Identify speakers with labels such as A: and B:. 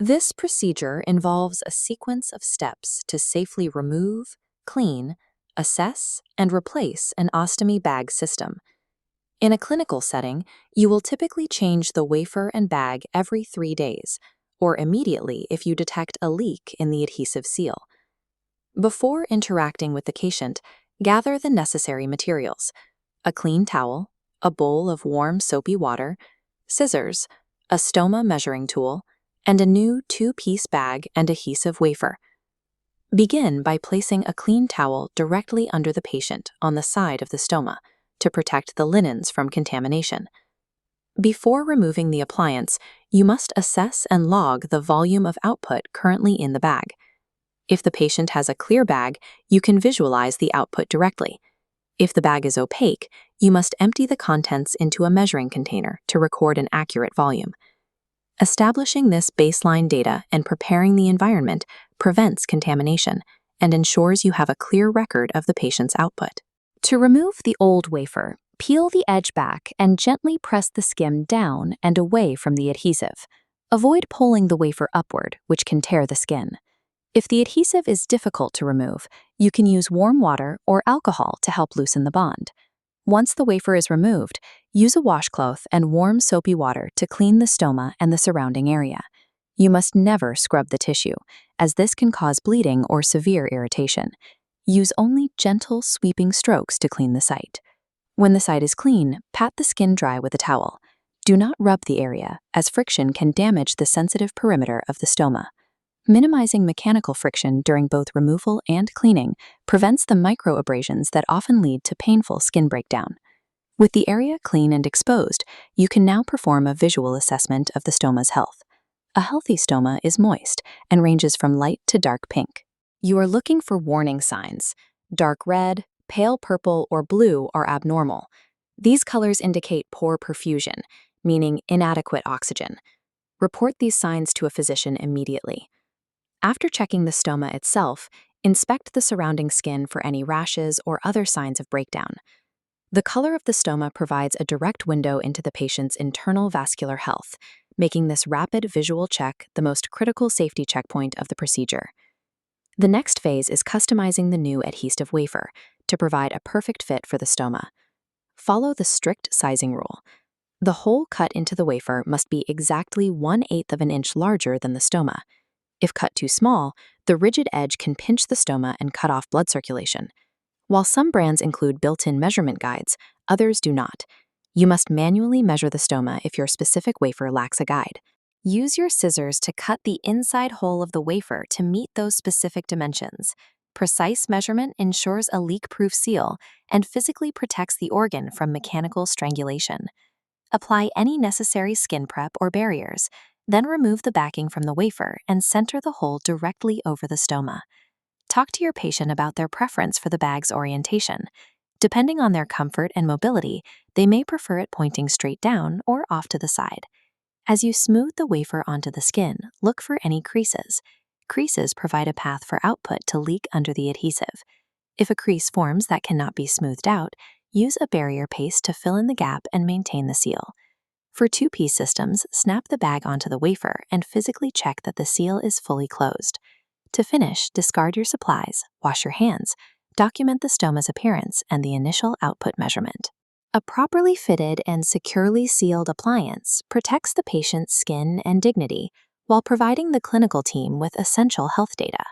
A: This procedure involves a sequence of steps to safely remove, clean, assess, and replace an ostomy bag system. In a clinical setting, you will typically change the wafer and bag every 3 days, or immediately if you detect a leak in the adhesive seal. Before interacting with the patient, gather the necessary materials: a clean towel, a bowl of warm soapy water, scissors, a Stoma measuring tool, and a new 2-piece bag and adhesive wafer. Begin by placing a clean towel directly under the patient on the side of the stoma to protect the linens from contamination. Before removing the appliance, you must assess and log the volume of output currently in the bag. If the patient has a clear bag, you can visualize the output directly. If the bag is opaque, you must empty the contents into a measuring container to record an accurate volume. Establishing this baseline data and preparing the environment prevents contamination and ensures you have a clear record of the patient's output.
B: To remove the old wafer, peel the edge back and gently press the skim down and away from the adhesive. Avoid pulling the wafer upward, which can tear the skin. If the adhesive is difficult to remove, you can use warm water or alcohol to help loosen the bond. Once the wafer is removed, use a washcloth and warm soapy water to clean the stoma and the surrounding area. You must never scrub the tissue, as this can cause bleeding or severe irritation. Use only gentle, sweeping strokes to clean the site. When the site is clean, pat the skin dry with a towel. Do not rub the area, as friction can damage the sensitive perimeter of the stoma. Minimizing mechanical friction during both removal and cleaning prevents the microabrasions that often lead to painful skin breakdown. With the area clean and exposed, you can now perform a visual assessment of the stoma's health. A healthy stoma is moist and ranges from light to dark pink. You are looking for warning signs. Dark red, pale purple, or blue are abnormal. These colors indicate poor perfusion, meaning inadequate oxygen. Report these signs to a physician immediately. After checking the stoma itself, inspect the surrounding skin for any rashes or other signs of breakdown. The color of the stoma provides a direct window into the patient's internal vascular health, making this rapid visual check the most critical safety checkpoint of the procedure. The next phase is customizing the new adhesive wafer to provide a perfect fit for the stoma. Follow the strict sizing rule. The hole cut into the wafer must be exactly 1/8 of an inch larger than the stoma. If cut too small, the rigid edge can pinch the stoma and cut off blood circulation. While some brands include built-in measurement guides, others do not. You must manually measure the stoma if your specific wafer lacks a guide. Use your scissors to cut the inside hole of the wafer to meet those specific dimensions. Precise measurement ensures a leak-proof seal and physically protects the organ from mechanical strangulation. Apply any necessary skin prep or barriers. Then remove the backing from the wafer and center the hole directly over the stoma. Talk to your patient about their preference for the bag's orientation. Depending on their comfort and mobility, they may prefer it pointing straight down or off to the side. As you smooth the wafer onto the skin, look for any creases. Creases provide a path for output to leak under the adhesive. If a crease forms that cannot be smoothed out, use a barrier paste to fill in the gap and maintain the seal. For 2-piece systems, snap the bag onto the wafer and physically check that the seal is fully closed. To finish, discard your supplies, wash your hands, document the stoma's appearance and the initial output measurement. A properly fitted and securely sealed appliance protects the patient's skin and dignity while providing the clinical team with essential health data.